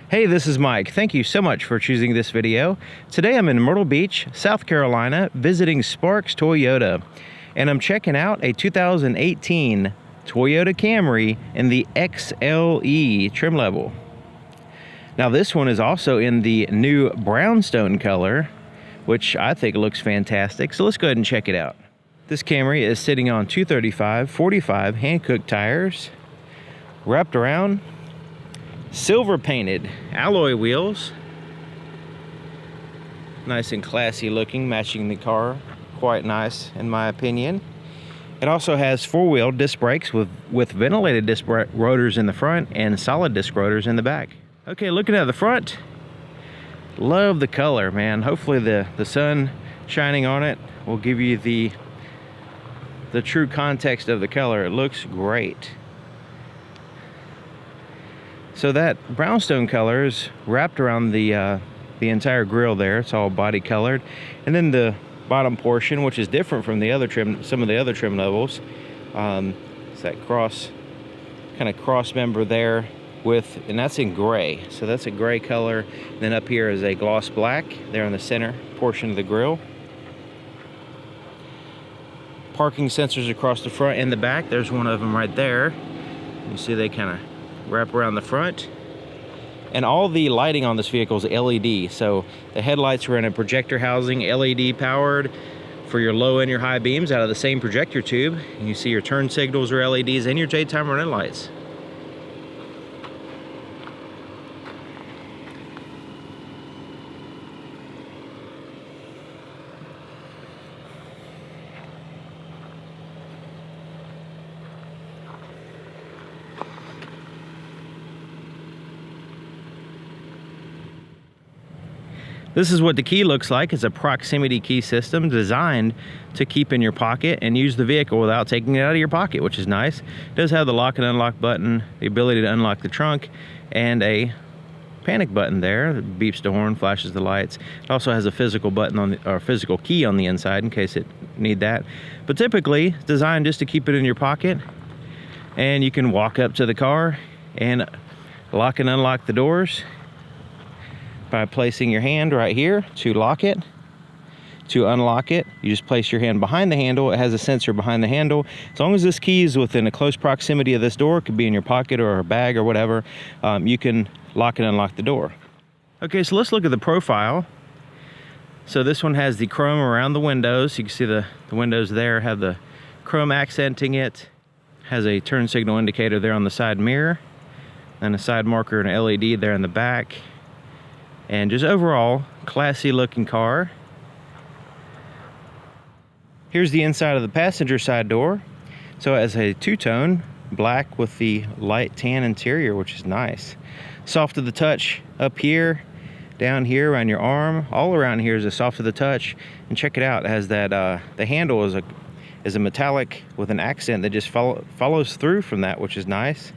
Hey, this is Mike. Thank you so much for choosing this video. Today I'm in Myrtle Beach, South Carolina, visiting Sparks Toyota. And I'm checking out a 2018 Toyota Camry in the XLE trim level. Now this one is also in the new brownstone color, which I think looks fantastic. So let's go ahead and check it out. This Camry is sitting on 235/45 Hankook tires, wrapped around, silver painted alloy wheels. Nice and classy looking, matching the car. Quite nice in my opinion. It also has four-wheel disc brakes with ventilated disc rotors in the front and solid disc rotors in the back. Okay, looking at the front, love the color, man. Hopefully the sun shining on it will give you the true context of the color. It looks great. So that brownstone color is wrapped around the entire grille there. It's all body colored. And then the bottom portion, which is different from the other trim, some of the other trim levels, it's that kind of cross member there and that's in gray. So that's a gray color. And then up here is a gloss black there in the center portion of the grille. Parking sensors across the front and the back. There's one of them right there. You see they kind of wrap around the front. And all the lighting on this vehicle is LED. So the headlights are in a projector housing, LED powered for your low and your high beams out of the same projector tube. And you see your turn signals are LEDs and your daytime running lights. This is what the key looks like. It's a proximity key system designed to keep in your pocket and use the vehicle without taking it out of your pocket, which is nice. It does have the lock and unlock button, the ability to unlock the trunk, and a panic button there that beeps the horn, flashes the lights. It also has a physical button or physical key on the inside in case it need that. But typically it's designed just to keep it in your pocket, and you can walk up to the car and lock and unlock the doors by placing your hand right here to lock it. To unlock it, you just place your hand behind the handle. It has a sensor behind the handle. As long as this key is within a close proximity of this door, it could be in your pocket or a bag or whatever, you can lock and unlock the door. Okay, so let's look at the profile. So this one has the chrome around the windows. You can see the windows there have the chrome accenting it. Has a turn signal indicator there on the side mirror, and a side marker and an LED there in the back. And just overall, classy looking car. Here's the inside of the passenger side door. So it has a two-tone black with the light tan interior, which is nice. Soft to the touch up here, down here around your arm. All around here is a soft to the touch. And check it out, it has that, the handle is a metallic with an accent that just follows through from that, which is nice.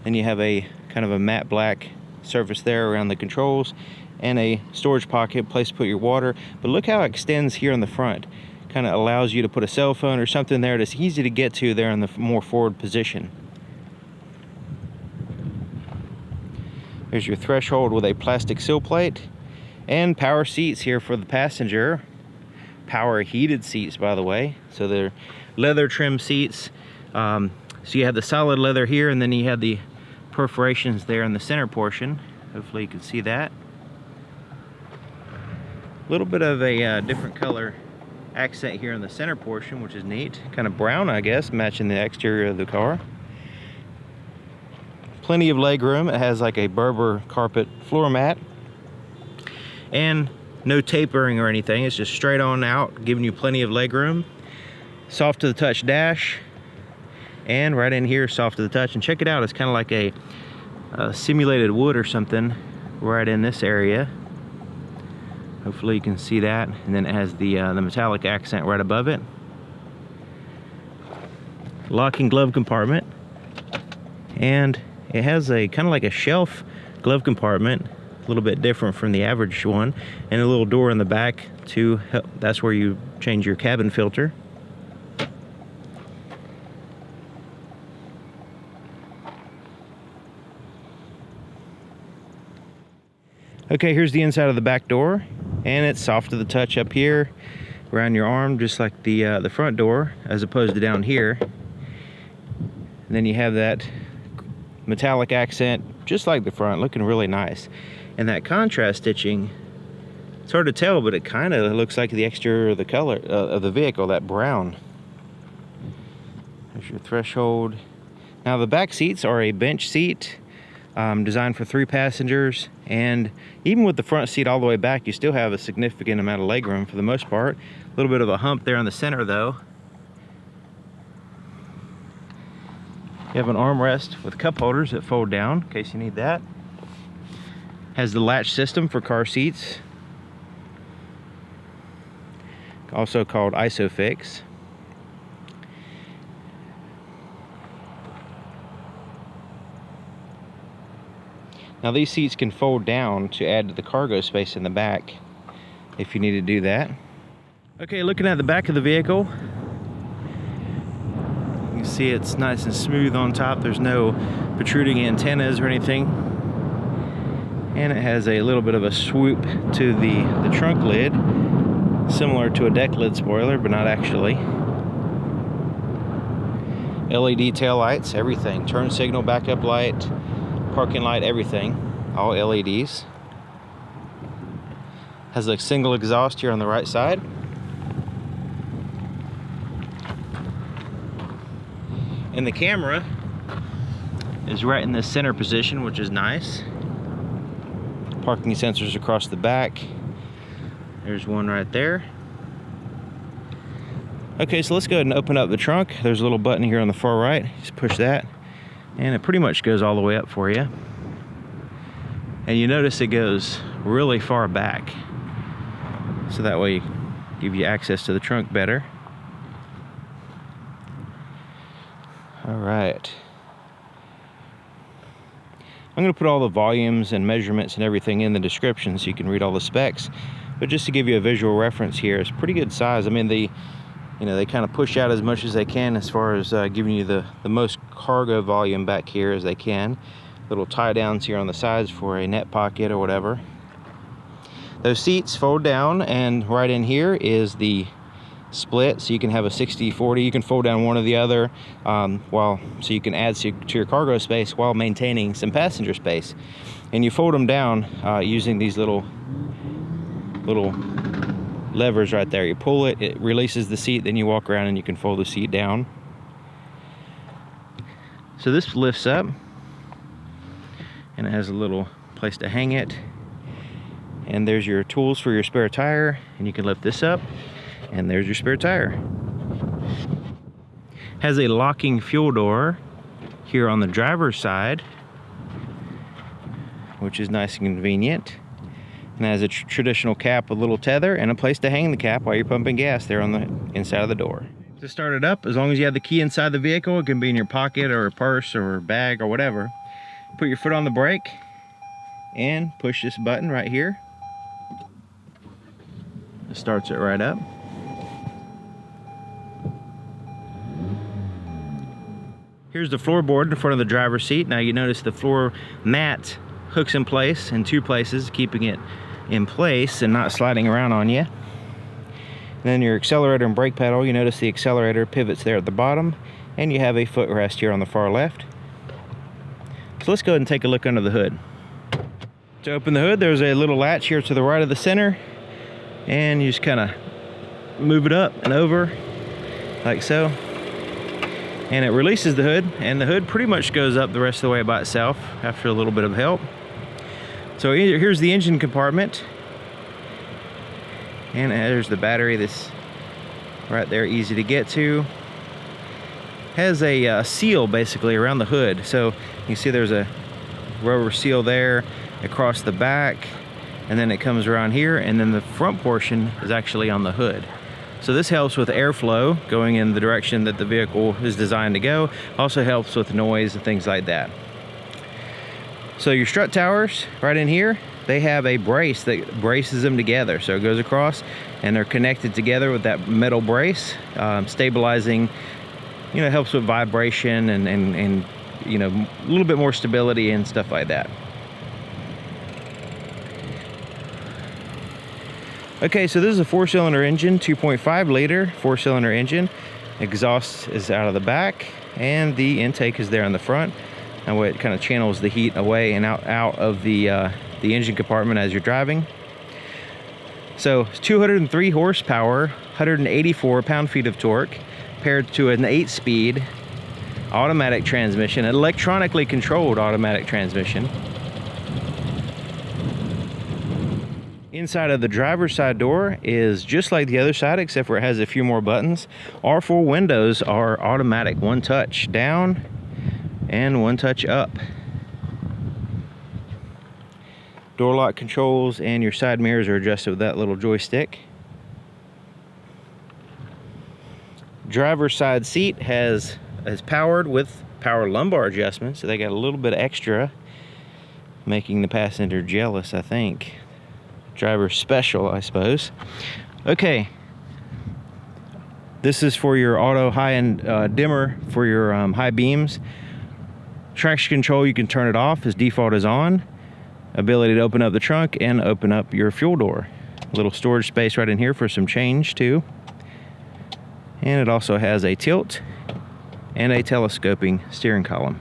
Then you have a kind of a matte black surface there around the controls, and a storage pocket, place to put your water. But look how it extends here on the front. Kind of allows you to put a cell phone or something there that's easy to get to there in the more forward position. There's your threshold with a plastic sill plate, and power seats here for the passenger. Power heated seats, by the way. So they're leather trim seats. So you have the solid leather here, and then you have the perforations there in the center portion. Hopefully you can see that. A little bit of a different color accent here in the center portion, which is neat. Kind of brown, I guess, matching the exterior of the car. Plenty of leg room. It has like a Berber carpet floor mat. And no tapering or anything. It's just straight on out, giving you plenty of leg room. Soft to the touch dash. And right in here, soft to the touch. And check it out, it's kind of like a simulated wood or something right in this area. Hopefully you can see that. And then it has the metallic accent right above it. Locking glove compartment. And it has a kind of like a shelf glove compartment, a little bit different from the average one, and a little door in the back to help. That's where you change your cabin filter. Okay, here's the inside of the back door, and it's soft to the touch up here around your arm, just like the front door, as opposed to down here. And then you have that metallic accent, just like the front, looking really nice. And that contrast stitching, it's hard to tell, but it kind of looks like the exterior of the color of the vehicle, that brown. There's your threshold. Now the back seats are a bench seat, designed for 3 passengers, and even with the front seat all the way back, you still have a significant amount of legroom for the most part. A little bit of a hump there in the center though. You have an armrest with cup holders that fold down in case you need that. Has the latch system for car seats, also called ISOFIX. Now these seats can fold down to add to the cargo space in the back if you need to do that. Okay, looking at the back of the vehicle, you can see it's nice and smooth on top. There's no protruding antennas or anything. And it has a little bit of a swoop to the trunk lid, similar to a deck lid spoiler, but not actually. LED tail lights, everything. Turn signal, backup light, parking light, everything. All LEDs. Has a single exhaust here on the right side. And the camera is right in the center position, which is nice. Parking sensors across the back. There's one right there. Okay, so let's go ahead and open up the trunk. There's a little button here on the far right. Just push that, and it pretty much goes all the way up for you. And you notice it goes really far back, so that way give you access to the trunk better. All right. I'm going to put all the volumes and measurements and everything in the description so you can read all the specs. But just to give you a visual reference here, it's pretty good size. I mean, they kind of push out as much as they can as far as giving you the most cargo volume back here as they can. Little tie downs here on the sides for a net pocket or whatever. Those seats fold down, and right in here is the split, so you can have a 60-40. You can fold down one or the other, so you can add to your cargo space while maintaining some passenger space. And you fold them down using these little levers right there. You pull it, it releases the seat, then you walk around and you can fold the seat down. So this lifts up, and it has a little place to hang it. And there's your tools for your spare tire, and you can lift this up, and there's your spare tire. Has a locking fuel door here on the driver's side, which is nice and convenient. And has a traditional cap with a little tether and a place to hang the cap while you're pumping gas there on the inside of the door. To start it up, as long as you have the key inside the vehicle, it can be in your pocket or a purse or a bag or whatever. Put your foot on the brake and push this button right here. It starts it right up. Here's the floorboard in front of the driver's seat. Now you notice the floor mat hooks in place in 2 places, keeping it in place and not sliding around on you. And then your accelerator and brake pedal, you notice the accelerator pivots there at the bottom, and you have a footrest here on the far left. So let's go ahead and take a look under the hood. To open the hood, there's a little latch here to the right of the center, and you just kind of move it up and over like so, and it releases the hood, and the hood pretty much goes up the rest of the way by itself after a little bit of help. So here's the engine compartment, and there's the battery that's right there, easy to get to. Has a seal basically around the hood, so you see there's a rubber seal there across the back, and then it comes around here, and then the front portion is actually on the hood. So this helps with airflow going in the direction that the vehicle is designed to go. Also helps with noise and things like that. So your strut towers right in here, they have a brace that braces them together. So it goes across and they're connected together with that metal brace, stabilizing, helps with vibration and a little bit more stability and stuff like that. Okay, so this is a 4-cylinder engine, 2.5 liter 4-cylinder engine. Exhaust is out of the back, and the intake is there on the front. That way it kind of channels the heat away and out of the engine compartment as you're driving. So 203 horsepower, 184 pound-feet of torque, paired to an 8-speed automatic transmission, electronically controlled automatic transmission. Inside of the driver's side door is just like the other side, except for it has a few more buttons. All 4 windows are automatic, 1 touch down and 1 touch up. Door lock controls and your side mirrors are adjusted with that little joystick. Driver's side seat is powered with power lumbar adjustment, so they got a little bit extra, making the passenger jealous, I think. Driver special, I suppose. Okay, this is for your auto high and dimmer for your high beams. Traction control, you can turn it off. As default is on. Ability to open up the trunk and open up your fuel door. A little storage space right in here for some change too. And it also has a tilt and a telescoping steering column.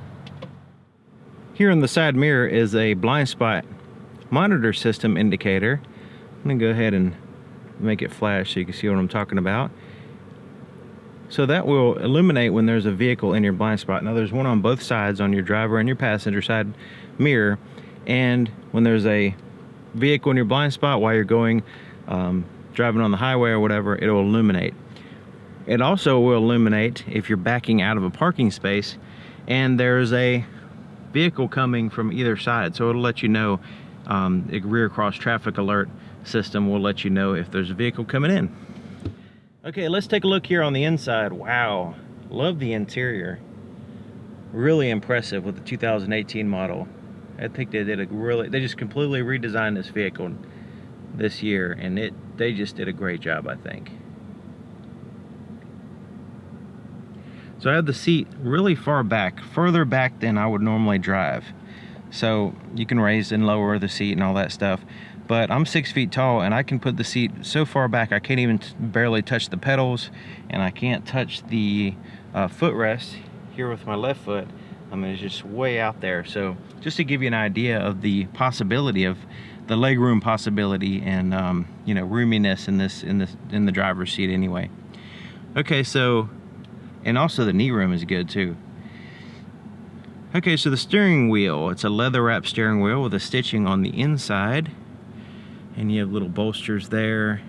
Here on the side mirror is a blind spot monitor system indicator. I'm gonna go ahead and make it flash so you can see what I'm talking about. So that will illuminate when there's a vehicle in your blind spot. Now there's one on both sides, on your driver and your passenger side mirror. And when there's a vehicle in your blind spot while you're going driving on the highway or whatever, it'll illuminate. It also will illuminate if you're backing out of a parking space and there's a vehicle coming from either side. So it'll let you know, a rear cross traffic alert system will let you know if there's a vehicle coming in. Okay, let's take a look here on the inside. Wow, love the interior. Really impressive with the 2018 model. I think they did they just completely redesigned this vehicle this year, and they just did a great job, I think. So I have the seat really far back, further back than I would normally drive. So you can raise and lower the seat and all that stuff. But I'm 6 feet tall, and I can put the seat so far back I can't even barely touch the pedals, and I can't touch the footrest here with my left foot. I mean, it's just way out there. So just to give you an idea of the possibility of the legroom possibility and you know, roominess in the driver's seat anyway. Okay, so, and also the knee room is good too. Okay, so the steering wheel, it's a leather wrap steering wheel with a stitching on the inside, and you have little bolsters there.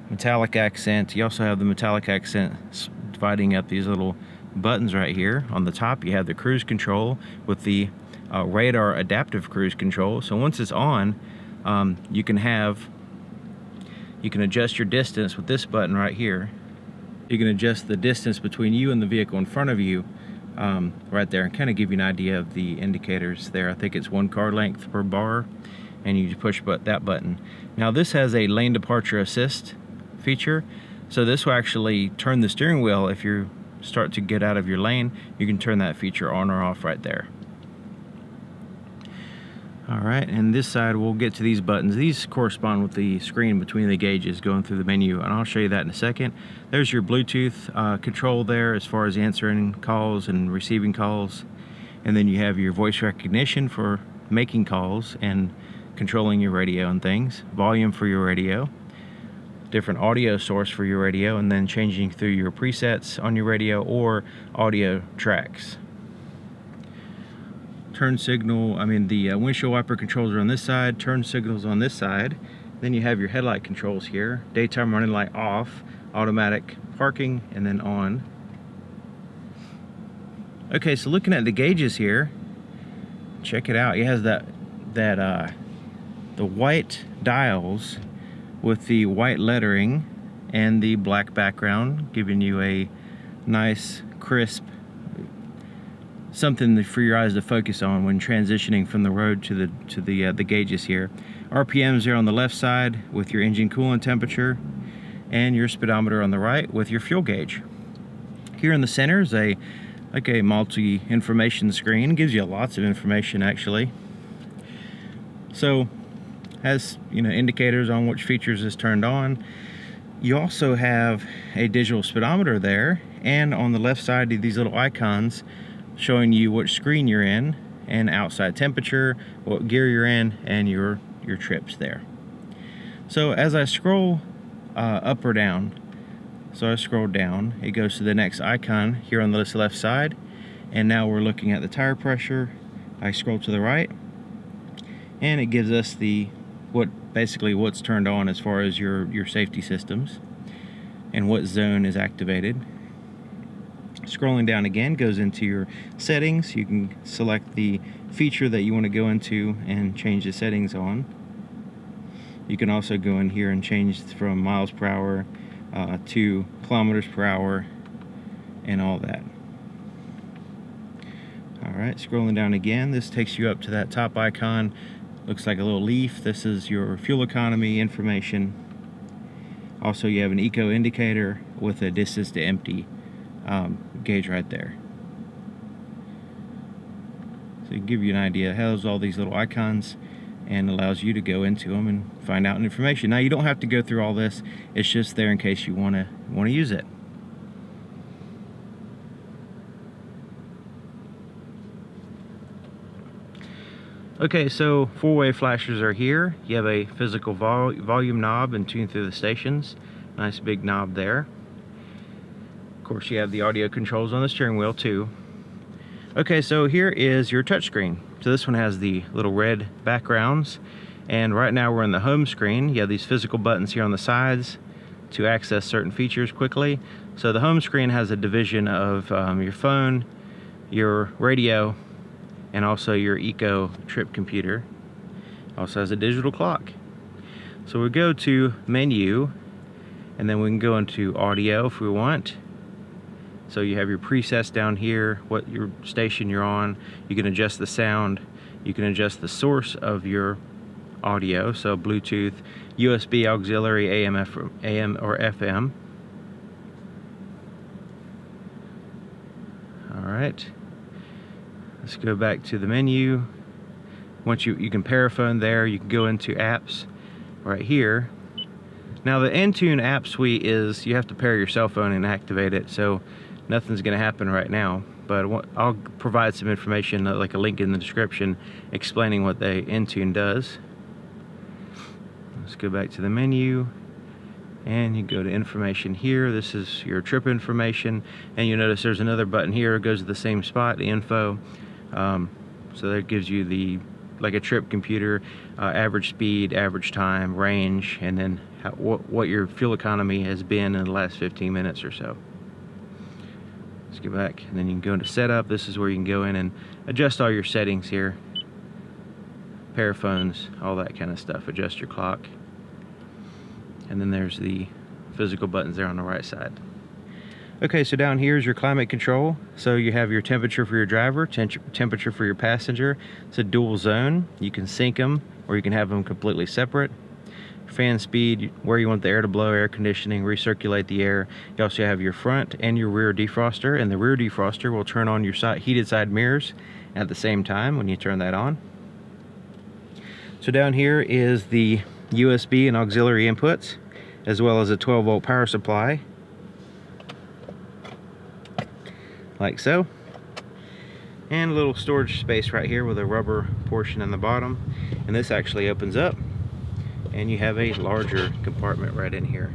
Metallic accent. You also have the metallic accent dividing up these little buttons right here. On the top you have the cruise control with the radar adaptive cruise control. So once it's on, you can adjust your distance with this button right here. You can adjust the distance between you and the vehicle in front of you right there, and kind of give you an idea of the indicators there. I think it's 1 car length per bar, and you just push that button. Now this has a lane departure assist feature, so this will actually turn the steering wheel. If you start to get out of your lane, you can turn that feature on or off right there. Alright, and this side we'll get to these buttons. These correspond with the screen between the gauges going through the menu, and I'll show you that in a second. There's your Bluetooth control there as far as answering calls and receiving calls, and then you have your voice recognition for making calls and controlling your radio and things, volume for your radio, different audio source for your radio, and then changing through your presets on your radio or audio tracks. Turn signal, the windshield wiper controls are on this side, turn signals on this side. Then you have your headlight controls here, daytime running light off, automatic parking, and then on. Okay, so looking at the gauges here, check it out. It has the white dials with the white lettering and the black background, giving you a nice, crisp, something for your eyes to focus on when transitioning from the road to the gauges here. RPMs are on the left side with your engine coolant temperature, and your speedometer on the right with your fuel gauge. Here in the center is a multi-information screen. It gives you lots of information actually. So Has, you know, indicators on which features is turned on. You also have a digital speedometer there, and on the left side of these little icons showing you which screen you're in, and outside temperature, what gear you're in, and your trips there. So as I scroll up or down, so I scroll down, it goes to the next icon here on this left side, and now we're looking at the tire pressure. I scroll to the right, and it gives us basically what's turned on as far as your safety systems and what zone is activated. Scrolling down again goes into your settings. You can select the feature that you want to go into and change the settings on. You can also go in here and change from miles per hour to kilometers per hour and all that. Alright, scrolling down again, this takes you up to that top icon. Looks like a little leaf. This is your fuel economy information. Also, you have an eco indicator with a distance to empty gauge right there. So it gives you an idea. It has all these little icons and allows you to go into them and find out information. Now, you don't have to go through all this. It's just there in case you want to use it. Okay, so four-way flashers are here. You have a physical volume knob and tune through the stations. Nice big knob there. Of course, you have the audio controls on the steering wheel too. Okay, so here is your touchscreen. So this one has the little red backgrounds, and right now we're in the home screen. You have these physical buttons here on the sides to access certain features quickly. So the home screen has a division of your phone, your radio, and also your eco trip computer. Also has a digital clock. So we go to menu, and then we can go into audio if we want. So you have your presets down here, what your station you're on. You can adjust the sound. You can adjust the source of your audio, so Bluetooth, USB auxiliary, AM or FM. All right. Let's go back to the menu. Once you can pair a phone there, you can go into apps right here. Now the Intune app suite is, you have to pair your cell phone and activate it, so nothing's going to happen right now. But I'll provide some information, like a link in the description, explaining what the Intune does. Let's go back to the menu, and you go to information here. This is your trip information, and you notice there's another button here. It goes to the same spot, the info. So that gives you like a trip computer, average speed, average time, range, and then what your fuel economy has been in the last 15 minutes or so. Let's go back, and then you can go into setup. This is where you can go in and adjust all your settings here. Pair phones, all that kind of stuff. Adjust your clock. And then there's the physical buttons there on the right side. Okay, so down here is your climate control. So you have your temperature for your driver, temperature for your passenger. It's a dual zone. You can sync them, or you can have them completely separate. Fan speed, where you want the air to blow, air conditioning, recirculate the air. You also have your front and your rear defroster, and the rear defroster will turn on your heated side mirrors at the same time when you turn that on. So down here is the USB and auxiliary inputs, as well as a 12-volt power supply, like so, and a little storage space right here with a rubber portion in the bottom, and this actually opens up and you have a larger compartment right in here.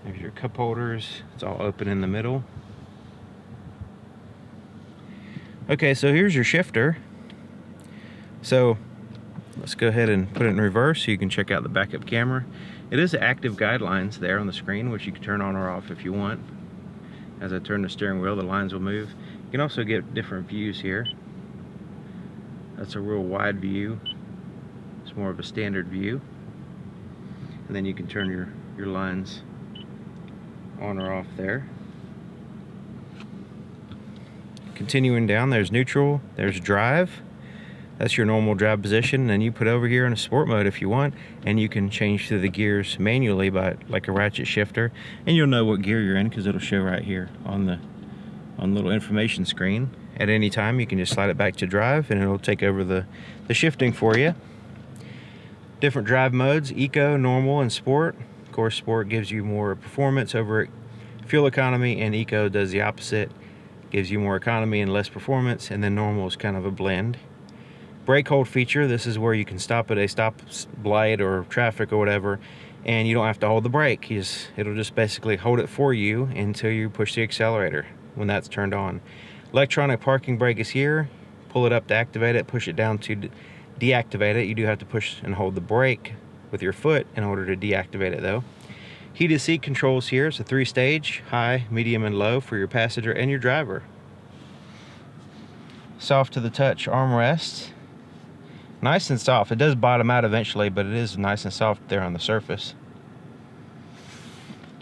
There's your cup holders. It's all open in the middle. Okay, so here's your shifter. So let's go ahead and put it in reverse so you can check out the backup camera. It is active guidelines there on the screen, which you can turn on or off if you want. As I turn the steering wheel, the lines will move. You can also get different views here. That's a real wide view. It's more of a standard view. And then you can turn your lines on or off there. Continuing down, there's neutral, there's drive. That's your normal drive position, and then you put over here in a sport mode if you want, and you can change through the gears manually by like a ratchet shifter, and you'll know what gear you're in because it'll show right here on the little information screen. At any time, you can just slide it back to drive and it'll take over the shifting for you. Different drive modes: eco, normal, and sport. Of course, sport gives you more performance over fuel economy, and eco does the opposite, gives you more economy and less performance. And then normal is kind of a blend. Brake hold feature: this is where you can stop at a stop light or traffic or whatever, and you don't have to hold the brake. It'll just basically hold it for you until you push the accelerator when that's turned on. Electronic parking brake is here. Pull it up to activate it, push it down to deactivate it. You do have to push and hold the brake with your foot in order to deactivate it though. Heated seat controls here. It's a 3-stage, high, medium, and low for your passenger and your driver. Soft to the touch armrest. Nice and soft. It does bottom out eventually, but it is nice and soft there on the surface.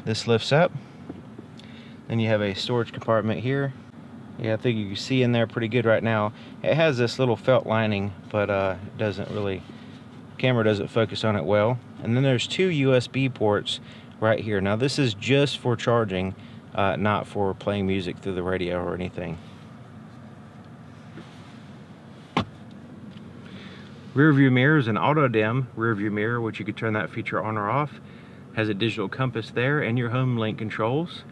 This lifts up. Then you have a storage compartment here. Yeah, I think you can see in there pretty good right now. It has this little felt lining, but it doesn't really, camera doesn't focus on it well. And then there's 2 USB ports right here. Now this is just for charging, not for playing music through the radio or anything. Rear view mirror is an auto dim rear view mirror, which you could turn that feature on or off. Has a digital compass there and your home link controls.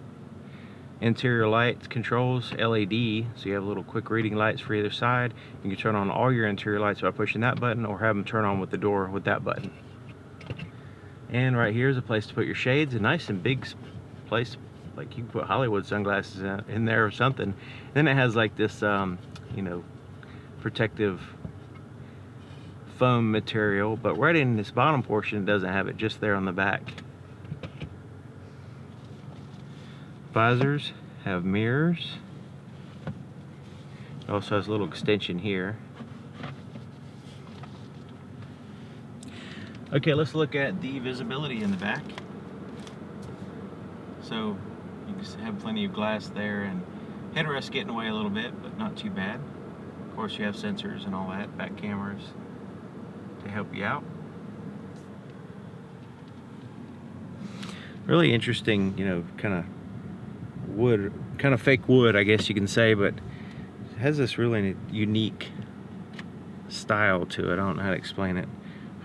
Interior lights controls LED, so you have little quick reading lights for either side. You can turn on all your interior lights by pushing that button, or have them turn on with the door with that button. And right here is a place to put your shades, a nice and big place, like you can put Hollywood sunglasses in there or something. And then it has like this, you know, protective foam material, but right in this bottom portion it doesn't have it, just there on the back. Visors have mirrors. It also has a little extension here. Okay, let's look at the visibility in the back. So you can have plenty of glass there, and headrest getting away a little bit, but not too bad. Of course, you have sensors and all that, back cameras to help you out. Really interesting, you know, kind of wood, kind of fake wood, I guess you can say, but it has this really unique style to it. I don't know how to explain it.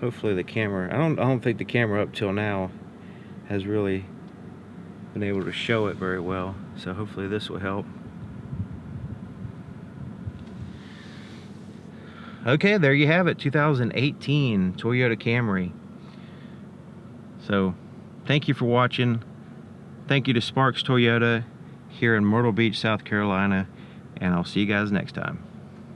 Hopefully the camera, I don't think the camera up till now has really been able to show it very well, so hopefully this will help. Okay, there you have it, 2018 Toyota Camry. So thank you for watching. Thank you to Sparks Toyota here in Myrtle Beach, South Carolina, and I'll see you guys next time.